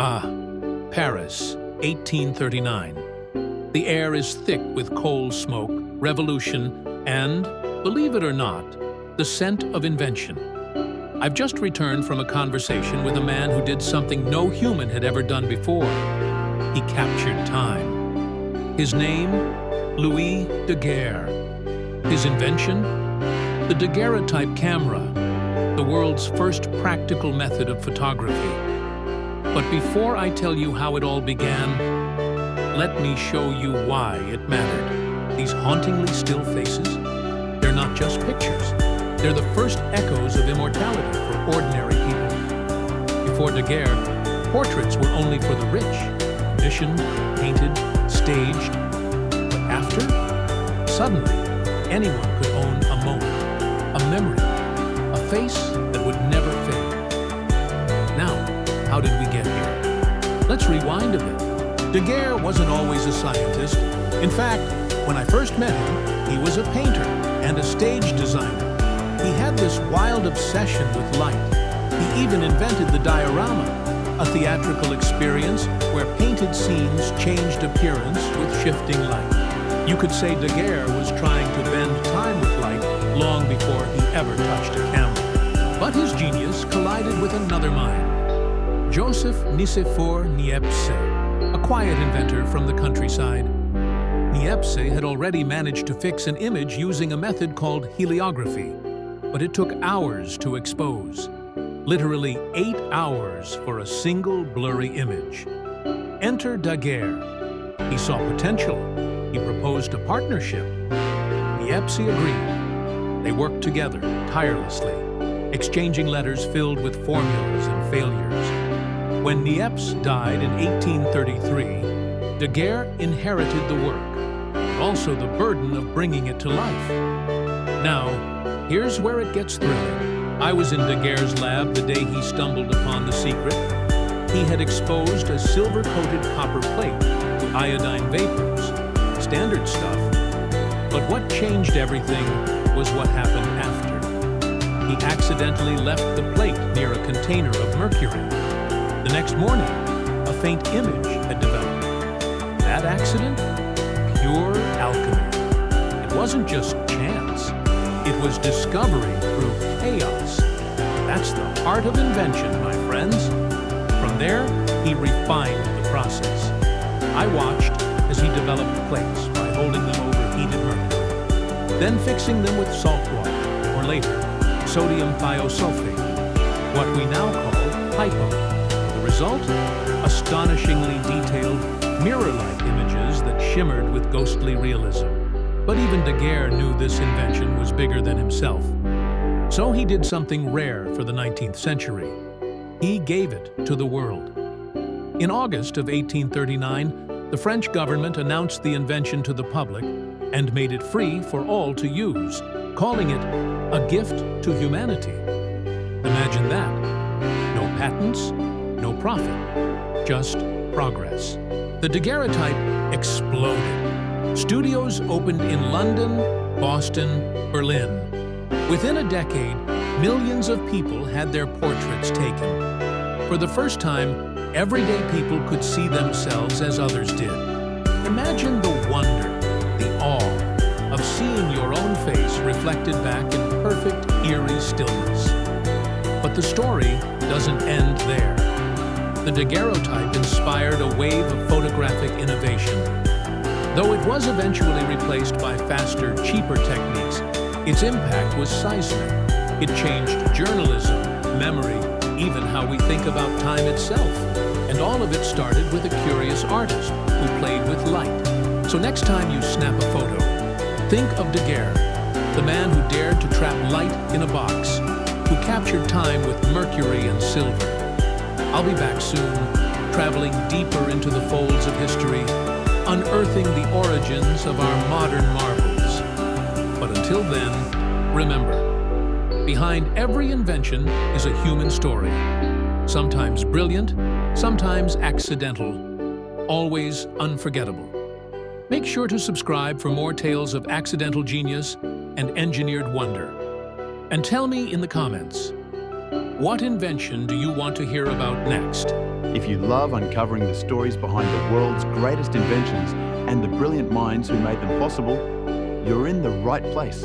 Ah, Paris, 1839. The air is thick with coal smoke, revolution, and, believe it or not, the scent of invention. I've just returned from a conversation with a man who did something no human had ever done before. He captured time. His name, Louis Daguerre. His invention, the Daguerreotype camera, the world's first practical method of photography. But before I tell you how it all began, let me show you why it mattered. These hauntingly still faces, they're not just pictures. They're the first echoes of immortality for ordinary people. Before Daguerre, portraits were only for the rich, commissioned, painted, staged. But after, suddenly, anyone could own a moment, a memory, a face that would never fade. Now, how did we get here? Let's rewind a bit. Daguerre wasn't always a scientist. In fact, when I first met him, he was a painter and a stage designer. He had this wild obsession with light. He even invented the diorama, a theatrical experience where painted scenes changed appearance with shifting light. You could say Daguerre was trying to bend time with light long before he ever touched a camera. But his genius collided with another mind, Joseph Nicephore Niepce, a quiet inventor from the countryside. Niepce had already managed to fix an image using a method called heliography, but it took hours to expose. Literally 8 hours for a single blurry image. Enter Daguerre. He saw potential. He proposed a partnership. Niepce agreed. They worked together tirelessly, exchanging letters filled with formulas and failures. When Niepce died in 1833, Daguerre inherited the work, but also the burden of bringing it to life. Now, here's where it gets thrilling. I was in Daguerre's lab the day he stumbled upon the secret. He had exposed a silver-coated copper plate to iodine vapors. Standard stuff. But what changed everything was what happened after. He accidentally left the plate near a container of mercury. The next morning, a faint image had developed. That accident? Pure alchemy. It wasn't just chance. It was discovery through chaos. That's the heart of invention, my friends. From there, he refined the process. I watched as he developed plates by holding them over heated mercury, then fixing them with salt water, or later, sodium thiosulfate, what we now call hypo. The result? Astonishingly detailed, mirror-like images that shimmered with ghostly realism. But even Daguerre knew this invention was bigger than himself. So he did something rare for the 19th century. He gave it to the world. In August of 1839, the French government announced the invention to the public and made it free for all to use, calling it a gift to humanity. Imagine that. No patents, no profit, just progress. The Daguerreotype exploded. Studios opened in London, Boston, Berlin. Within a decade, millions of people had their portraits taken. For the first time, everyday people could see themselves as others did. Imagine the wonder, the awe of seeing your own face reflected back in perfect, eerie stillness. But the story doesn't end there. The Daguerreotype inspired a wave of photographic innovation. Though it was eventually replaced by faster, cheaper techniques, its impact was seismic. It changed journalism, memory, even how we think about time itself. And all of it started with a curious artist who played with light. So next time you snap a photo, think of Daguerre, the man who dared to trap light in a box, who captured time with mercury and silver. I'll be back soon, traveling deeper into the folds of history, unearthing the origins of our modern marvels. But until then, remember, behind every invention is a human story. Sometimes brilliant, sometimes accidental, always unforgettable. Make sure to subscribe for more tales of accidental genius and engineered wonder. And tell me in the comments, what invention do you want to hear about next? If you love uncovering the stories behind the world's greatest inventions and the brilliant minds who made them possible, you're in the right place.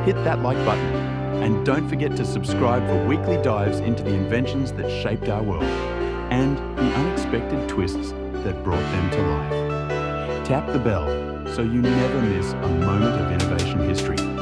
Hit that like button, and don't forget to subscribe for weekly dives into the inventions that shaped our world and the unexpected twists that brought them to life. Tap the bell so you never miss a moment of innovation history.